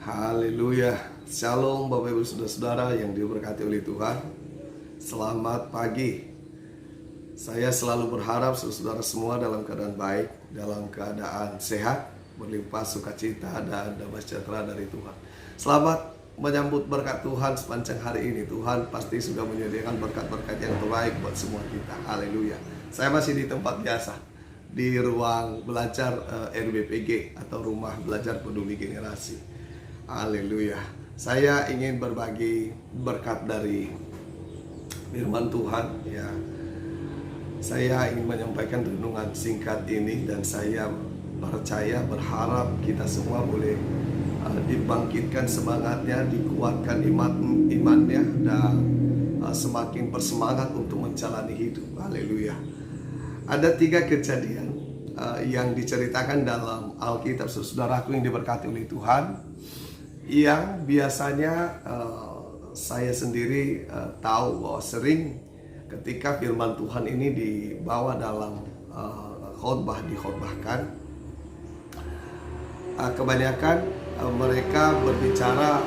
Haleluya. Shalom Bapak Ibu Saudara-saudara yang diberkati oleh Tuhan. Selamat pagi. Saya selalu berharap saudara semua dalam keadaan baik, dalam keadaan sehat, berlimpah sukacita dan damai sejahtera dari Tuhan. Selamat menyambut berkat Tuhan sepanjang hari ini. Tuhan pasti sudah menyediakan berkat-berkat yang terbaik buat semua kita. Haleluya. Saya masih di tempat biasa, di ruang belajar RBPG atau Rumah Belajar Peduli Generasi. Haleluya. Saya ingin berbagi berkat dari firman Tuhan ya. Saya ingin menyampaikan renungan singkat ini dan saya percaya, berharap kita semua boleh dibangkitkan semangatnya, dikuatkan imannya dan semakin bersemangat untuk menjalani hidup. Haleluya. Ada 3 kejadian yang diceritakan dalam Alkitab, saudaraku yang diberkati oleh Tuhan, yang biasanya saya sendiri tahu bahwa sering ketika firman Tuhan ini dibawa dalam khotbah, dikhotbahkan, kebanyakan mereka berbicara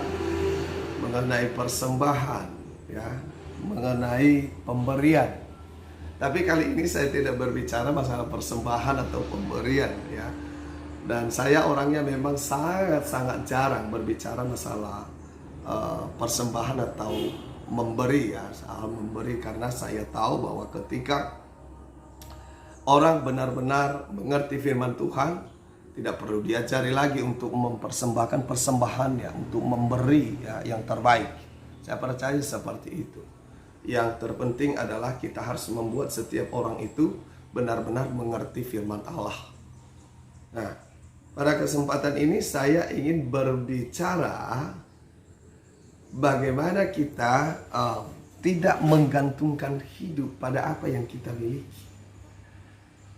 mengenai persembahan ya, mengenai pemberian. Tapi kali ini saya tidak berbicara masalah persembahan atau pemberian ya. Dan saya orangnya memang sangat-sangat jarang berbicara masalah persembahan atau memberi ya, soal memberi, karena saya tahu bahwa ketika orang benar-benar mengerti firman Tuhan, tidak perlu diajari lagi untuk mempersembahkan persembahannya, untuk memberi ya, yang terbaik. Saya percaya seperti itu. Yang terpenting adalah kita harus membuat setiap orang itu benar-benar mengerti firman Allah. Nah, pada kesempatan ini saya ingin berbicara bagaimana kita tidak menggantungkan hidup pada apa yang kita miliki.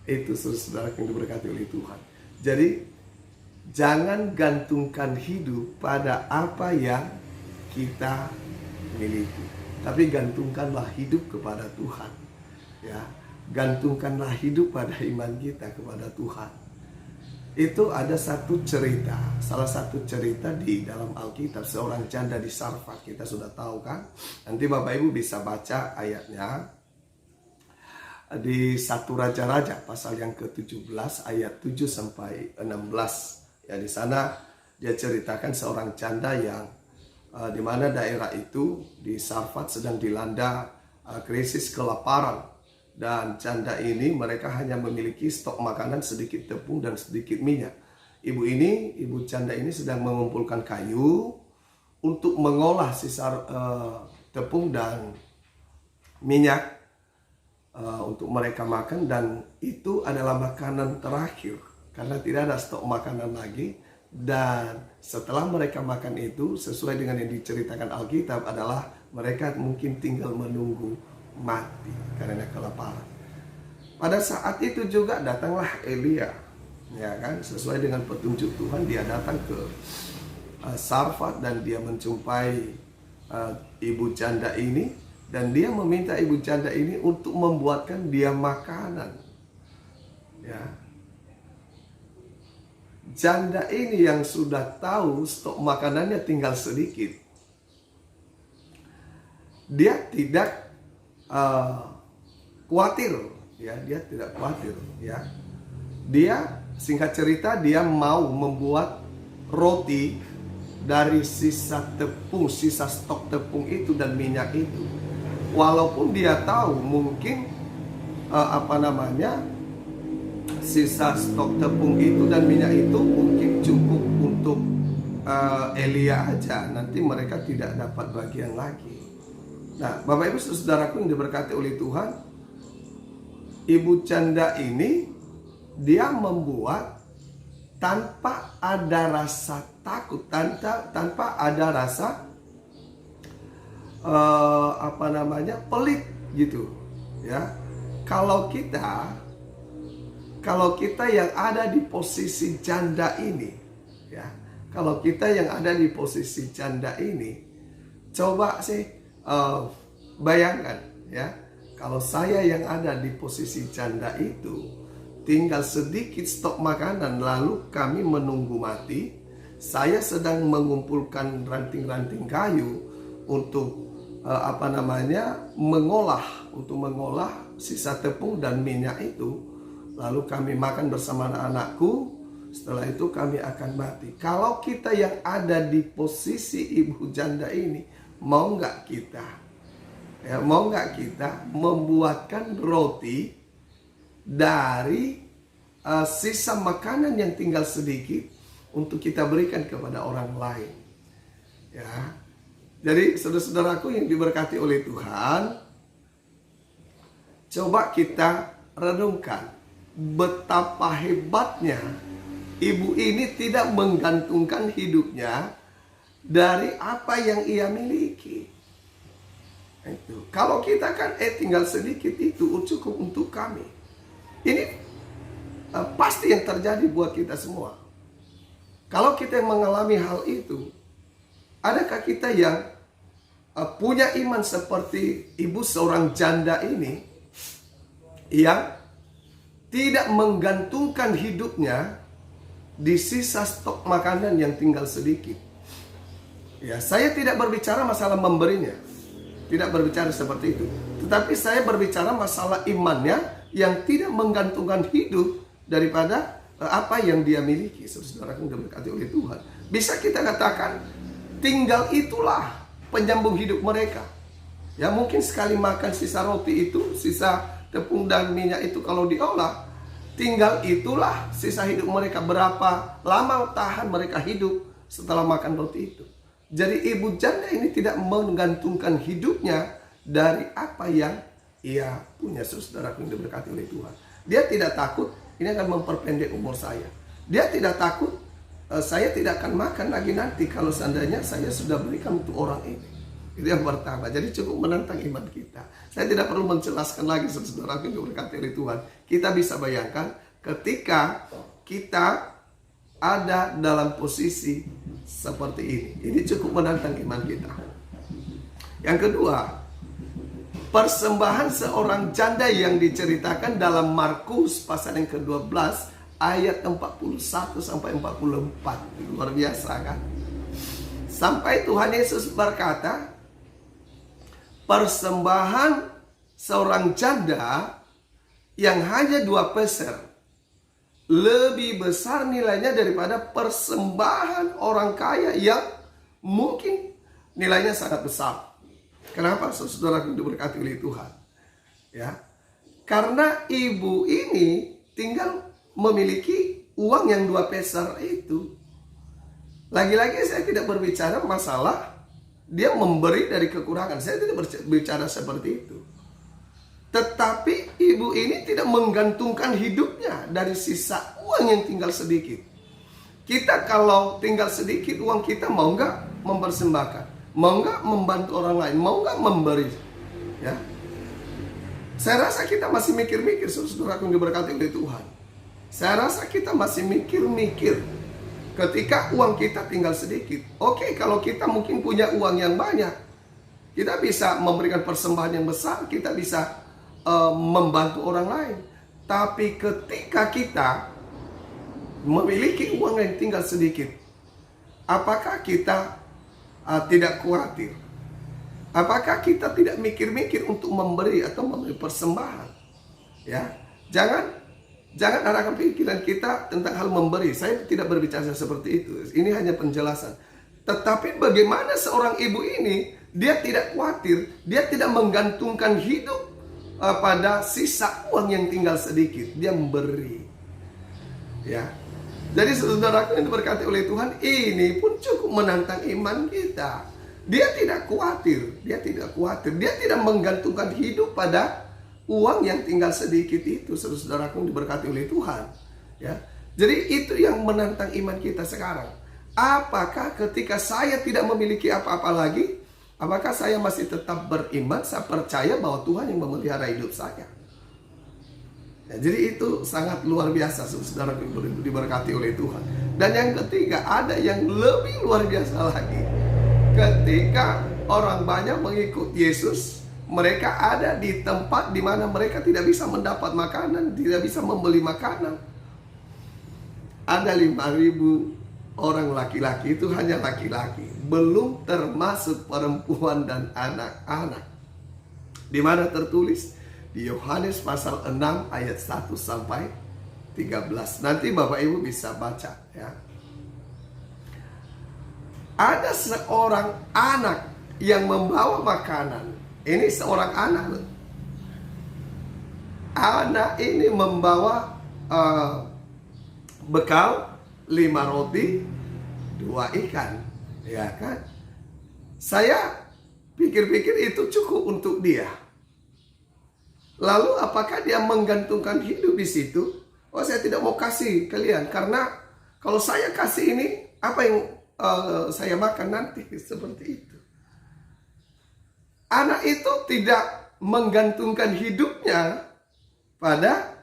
Itu saudara yang diberkati oleh Tuhan. Jadi jangan gantungkan hidup pada apa yang kita miliki, tapi gantungkanlah hidup kepada Tuhan. Ya, gantungkanlah hidup pada iman kita kepada Tuhan. Itu ada satu cerita, salah satu cerita di dalam Alkitab, seorang janda di Sarfat. Kita sudah tahu kan? Nanti Bapak Ibu bisa baca ayatnya di 1 Raja-Raja pasal yang ke-17 ayat 7 sampai 16. Ya, di sana dia ceritakan seorang janda yang di mana daerah itu di Sarfat sedang dilanda krisis kelaparan. Dan janda ini mereka hanya memiliki stok makanan, sedikit tepung dan sedikit minyak. Ibu janda ini sedang mengumpulkan kayu untuk mengolah sisa tepung dan minyak untuk mereka makan, dan itu adalah makanan terakhir karena tidak ada stok makanan lagi. Dan setelah mereka makan itu, sesuai dengan yang diceritakan Alkitab, adalah mereka mungkin tinggal menunggu mati karena kelaparan. Pada saat itu juga datanglah Elia, ya kan, sesuai dengan petunjuk Tuhan. Dia datang ke Sarfat dan dia menjumpai ibu janda ini, dan dia meminta ibu janda ini untuk membuatkan dia makanan. Ya, janda ini yang sudah tahu stok makanannya tinggal sedikit, dia tidak khawatir ya, dia tidak khawatir ya. Dia, singkat cerita, dia mau membuat roti dari sisa tepung, sisa stok tepung itu dan minyak itu. Walaupun dia tahu mungkin sisa stok tepung itu dan minyak itu mungkin cukup untuk Elia aja, nanti mereka tidak dapat bagian lagi. Nah, Bapak Ibu saudaraku yang diberkati oleh Tuhan, ibu janda ini dia membuat tanpa ada rasa takut, tanpa ada rasa pelit gitu ya. Kalau kita yang ada di posisi janda ini ya, kalau kita yang ada di posisi janda ini, coba sih bayangkan ya, kalau saya yang ada di posisi janda itu, tinggal sedikit stok makanan lalu kami menunggu mati, saya sedang mengumpulkan ranting-ranting kayu untuk mengolah sisa tepung dan minyak itu. Lalu kami makan bersama anak-anakku. Setelah itu kami akan mati. Kalau kita yang ada di posisi ibu janda ini, mau nggak kita membuatkan roti dari sisa makanan yang tinggal sedikit untuk kita berikan kepada orang lain. Ya. Jadi saudara-saudaraku yang diberkati oleh Tuhan, coba kita renungkan betapa hebatnya ibu ini tidak menggantungkan hidupnya dari apa yang ia miliki. Itu. Kalau kita kan tinggal sedikit itu cukup untuk kami. Ini pasti yang terjadi buat kita semua. Kalau kita mengalami hal itu, adakah kita yang punya iman seperti ibu seorang janda ini yang tidak menggantungkan hidupnya di sisa stok makanan yang tinggal sedikit? Ya, saya tidak berbicara masalah memberinya, tidak berbicara seperti itu. Tetapi saya berbicara masalah imannya yang tidak menggantungkan hidup daripada apa yang dia miliki. Saudara yang diberkati oleh Tuhan, bisa kita katakan tinggal itulah penyambung hidup mereka. Ya, mungkin sekali makan sisa roti itu, sisa tepung dan minyak itu kalau diolah, tinggal itulah sisa hidup mereka. Berapa lama tahan mereka hidup setelah makan roti itu. Jadi ibu janda ini tidak menggantungkan hidupnya dari apa yang ia punya. Saudara yang diberkati oleh Tuhan, dia tidak takut ini akan memperpendek umur saya. Dia tidak takut saya tidak akan makan lagi nanti kalau seandainya saya sudah berikan untuk orang ini. Itu yang pertama. Jadi cukup menantang iman kita. Saya tidak perlu menjelaskan lagi, saudara yang diberkati oleh Tuhan. Kita bisa bayangkan ketika kita ada dalam posisi seperti ini. Ini cukup menantang iman kita. Yang kedua, persembahan seorang janda yang diceritakan dalam Markus pasal yang ke-12 ayat 41 sampai 44. Luar biasa kan? Sampai Tuhan Yesus berkata, persembahan seorang janda yang hanya 2 peser lebih besar nilainya daripada persembahan orang kaya yang mungkin nilainya sangat besar. Kenapa, saudara yang diberkati oleh Tuhan? Ya, karena ibu ini tinggal memiliki uang yang 2 peser itu. Lagi-lagi saya tidak berbicara masalah dia memberi dari kekurangan. Saya tidak berbicara seperti itu. Tetapi ibu ini tidak menggantungkan hidupnya dari sisa uang yang tinggal sedikit. Kita kalau tinggal sedikit uang kita, mau nggak mempersembahkan? Mau nggak membantu orang lain? Mau nggak memberi? Ya, saya rasa kita masih mikir-mikir, saudara yang diberkati oleh Tuhan. Saya rasa kita masih mikir-mikir ketika uang kita tinggal sedikit. Oke, kalau kita mungkin punya uang yang banyak, kita bisa memberikan persembahan yang besar, kita bisa membantu orang lain. Tapi ketika kita memiliki uang yang tinggal sedikit, apakah kita tidak khawatir? Apakah kita tidak mikir-mikir untuk memberi atau memberi persembahan? Ya, jangan arahkan pikiran kita tentang hal memberi. Saya tidak berbicara seperti itu. Ini hanya penjelasan. Tetapi bagaimana seorang ibu ini, dia tidak khawatir, dia tidak menggantungkan hidup pada sisa uang yang tinggal sedikit. Dia memberi. Ya. Jadi saudaraku yang diberkati oleh Tuhan, ini pun cukup menantang iman kita. Dia tidak khawatir, dia tidak menggantungkan hidup pada uang yang tinggal sedikit itu. Saudaraku yang diberkati oleh Tuhan, ya. Jadi itu yang menantang iman kita sekarang. Apakah ketika saya tidak memiliki apa-apa lagi, apakah saya masih tetap beriman? Saya percaya bahwa Tuhan yang memelihara hidup saya. Ya, jadi itu sangat luar biasa, saudara diberkati oleh Tuhan. Dan yang ketiga, ada yang lebih luar biasa lagi. Ketika orang banyak mengikut Yesus, mereka ada di tempat di mana mereka tidak bisa mendapat makanan, tidak bisa membeli makanan. Ada 5.000 orang laki-laki itu hanya laki-laki, belum termasuk perempuan dan anak-anak. Di mana tertulis? Di Yohanes pasal 6 ayat 1 sampai 13. Nanti Bapak Ibu bisa baca ya. Ada seorang anak yang membawa makanan. Ini seorang anak loh. Anak ini membawa bekal 5 roti 2 ikan, ya kan? Saya pikir-pikir itu cukup untuk dia. Lalu apakah dia menggantungkan hidup di situ? Oh, saya tidak mau kasih kalian karena kalau saya kasih ini, apa yang saya makan nanti? Seperti itu. Anak itu tidak menggantungkan hidupnya pada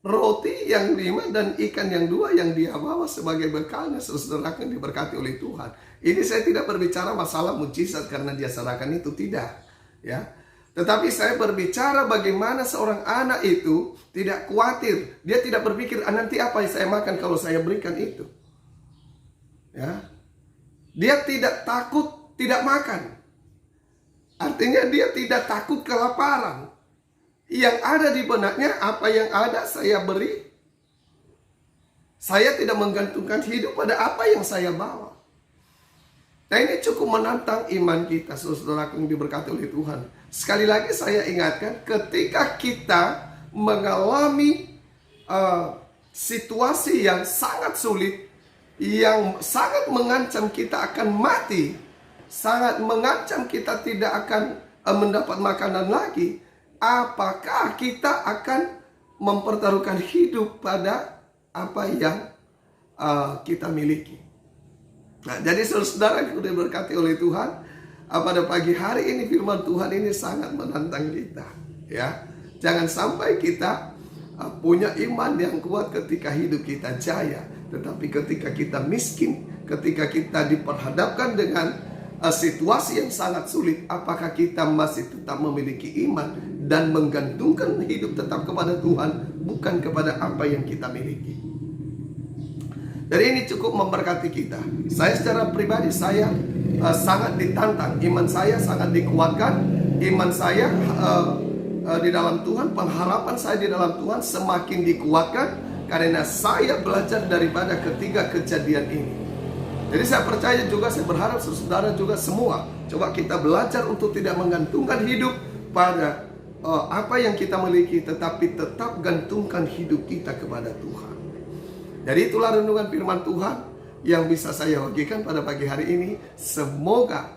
roti yang 5 dan ikan yang 2 yang dia bawa sebagai bekalnya. Saudara-saudara yang diberkati oleh Tuhan. Ini saya tidak berbicara masalah mujizat karena dia serahkan itu, tidak, ya. Tetapi saya berbicara bagaimana seorang anak itu tidak khawatir. Dia tidak berpikir nanti apa yang saya makan kalau saya berikan itu. Ya. Dia tidak takut tidak makan. Artinya dia tidak takut kelaparan. Yang ada di benaknya, apa yang ada saya beri. Saya tidak menggantungkan hidup pada apa yang saya bawa. Nah, ini cukup menantang iman kita, saudara yang diberkati oleh Tuhan. Sekali lagi saya ingatkan, ketika kita mengalami situasi yang sangat sulit, yang sangat mengancam kita akan mati, sangat mengancam kita tidak akan mendapat makanan lagi, apakah kita akan mempertaruhkan hidup pada apa yang kita miliki? Nah, jadi saudara yang sudah diberkati oleh Tuhan, pada pagi hari ini firman Tuhan ini sangat menantang kita, ya. Jangan sampai kita punya iman yang kuat ketika hidup kita jaya, tetapi ketika kita miskin, ketika kita diperhadapkan dengan situasi yang sangat sulit, apakah kita masih tetap memiliki iman dan menggantungkan hidup tetap kepada Tuhan, bukan kepada apa yang kita miliki. Jadi ini cukup memberkati kita. Saya secara pribadi saya sangat ditantang, iman saya sangat dikuatkan, iman saya di dalam Tuhan, pengharapan saya di dalam Tuhan semakin dikuatkan karena saya belajar daripada ketiga kejadian ini. Jadi saya percaya juga, saya berharap saudara juga semua coba kita belajar untuk tidak menggantungkan hidup pada apa yang kita miliki, tetapi tetap gantungkan hidup kita kepada Tuhan. Jadi itulah renungan firman Tuhan yang bisa saya bagikan pada pagi hari ini. Semoga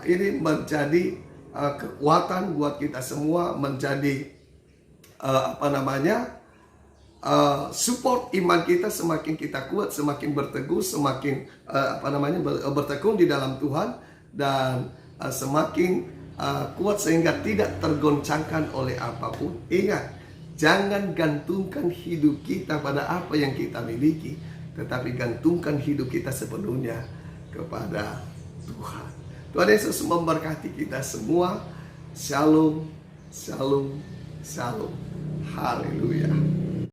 ini menjadi kekuatan buat kita semua, menjadi support iman kita. Semakin kita kuat, semakin berteguh, semakin bertekun di dalam Tuhan, dan semakin kuat sehingga tidak tergoncangkan oleh apapun. Ingat, jangan gantungkan hidup kita pada apa yang kita miliki, tetapi gantungkan hidup kita sepenuhnya kepada Tuhan. Tuhan Yesus memberkati kita semua. Shalom, shalom, shalom. Haleluya.